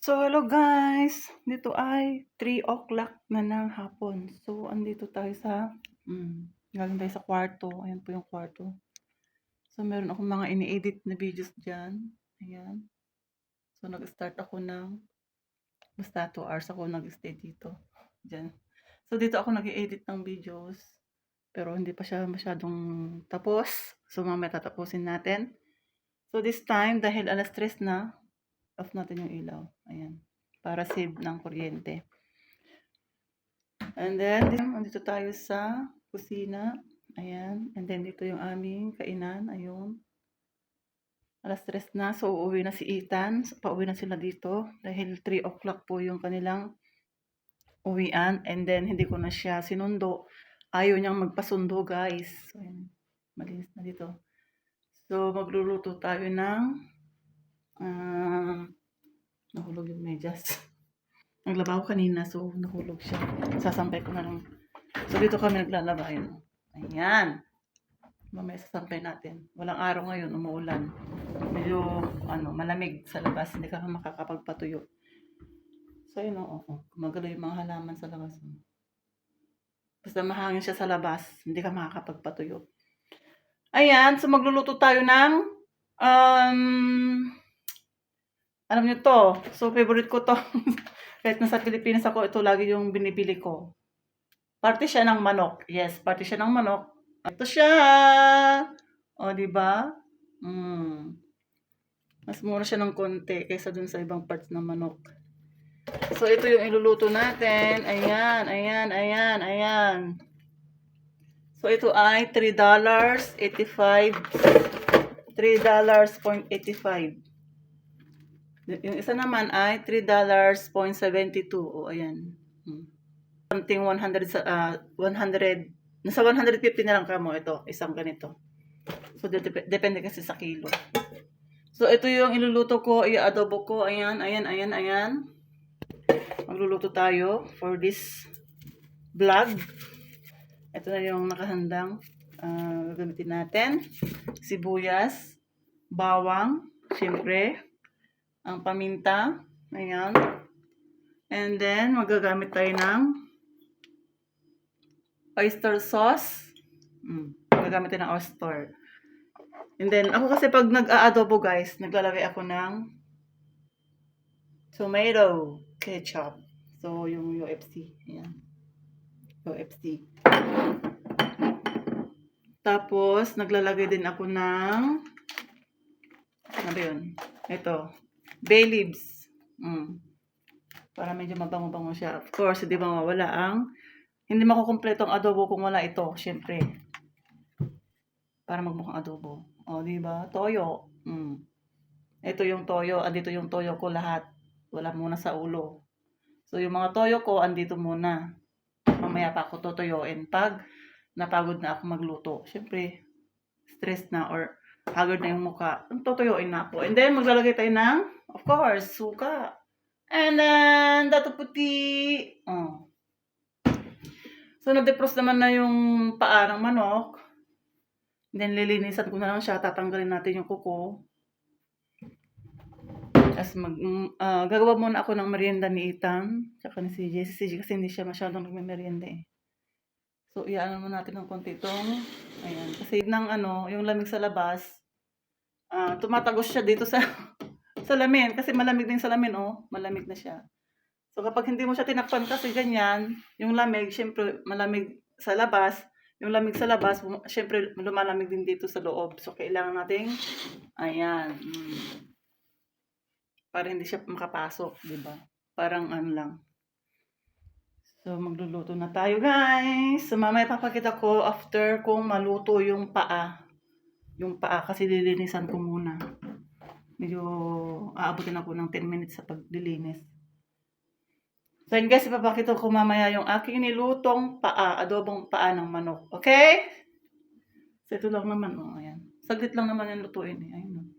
So, hello guys! Dito ay 3 o'clock na ng hapon. So, andito tayo sa, galing tayo sa kwarto. Ayan po yung kwarto. So, meron akong mga ini-edit na videos dyan. Ayan. So, nag-start ako basta 2 hours ako nag-stay dito. Dyan. So, dito ako nag-edit ng videos. Pero hindi pa siya masyadong tapos. So, mamaya tatapusin natin. So, this time, dahil alas 3 na, off natin yung ilaw. Ayan. Para save ng kuryente. And then, andito tayo sa kusina. Ayan. And then, dito yung aming kainan. Ayun. Alas 3 na. So, uuwi na si Ethan. Pauwi na sila dito. Dahil 3 o'clock po yung kanilang uwian. And then, hindi ko na siya sinundo. Ayaw niyang magpasundo, guys. So, ayan. Malinis na dito. So, magluluto tayo ng nahulog yung medyas. Naglaba ko kanina, so nahulog siya. Sasampay ko na lang. So, dito kami naglalaba. Ayan. Mamaya sasampay natin. Walang araw ngayon, umuulan. Medyo, malamig sa labas. Hindi ka makakapagpatuyo. So, yun, gumagalo yung mga halaman sa labas. Basta mahangin siya sa labas, hindi ka makakapagpatuyo. Ayan, so magluluto tayo ng, alam nyo to. So, favorite ko to. Kahit nasa Pilipinas ako, ito lagi yung binibili ko. Parte siya ng manok. Yes, parte siya ng manok. Ito siya. O, di ba? Mas mura siya ng konti kaysa dun sa ibang parts ng manok. So, ito yung iluluto natin. Ayan, ayan, ayan, ayan. So, ito ay $3.85. $3.85. Yung isa naman ay $3.72. O, ayan. Something 100, 100, nasa 150 na lang kamo ito, isang ganito. So, depende kasi sa kilo. So, ito yung iluluto ko, i-adobo ko. Ayan, ayan, ayan, ayan. Magluluto tayo for this vlog. Ito na yung nakahandang gagamitin natin. Sibuyas, bawang, syempre, ang paminta. Ayan. And then, magagamit tayo ng oyster sauce. Magagamit tayo ng oyster. And then, ako kasi pag nag-aadobo guys, naglalagay ako ng tomato ketchup. So, yung UFC. Ayan. UFC. Tapos, naglalagay din ako ng, ano ba yun? Ito. Bay leaves. Para medyo mabango-bango siya. Of course, hindi ba mawala hindi makukumpleto ang adobo kung wala ito, syempre. Para magmukhang adobo. O, di ba? Toyo. Ito yung toyo. Andito yung toyo ko lahat. Wala muna sa ulo. So, yung mga toyo ko, andito muna. Mamaya pa ako tutuyoin pag napagod na ako magluto. Syempre, stress na or haggard na yung mukha. Tutuyuin na ako. And then, maglalagay tayo ng, of course, suka. And then, dato puti. So, na-defrost naman na yung paa ng manok. Then, lilinisan ko na lang siya. Tatanggalin natin yung kuko. As gagawa muna ako ng merienda ni Ethan. Tsaka ni CJ. Si CJ kasi hindi siya masyadong nagme-merienda eh. So, iyan naman natin ng konti itong, ayan. Kasi yung lamig sa labas, tumatagos siya dito sa salamin. Kasi malamig din sa salamin, malamig na siya. So, kapag hindi mo siya tinakpan kasi ganyan, yung lamig, syempre, malamig sa labas. Yung lamig sa labas, syempre, lumalamig din dito sa loob. So, kailangan nating, ayan, para hindi siya makapasok, di ba? Parang lang. So, magluluto na tayo, guys. So, mamaya papakita ko after kung maluto yung paa. Yung paa kasi lilinisan ko muna. Medyo aabutin ako ng 10 minutes sa paglilinis. So, yun guys, ipapakita ko mamaya yung aking nilutong paa, adobong paa ng manok. Okay? So, ito lang naman, ayan. Saglit lang naman yung lutuin, eh. Ayun,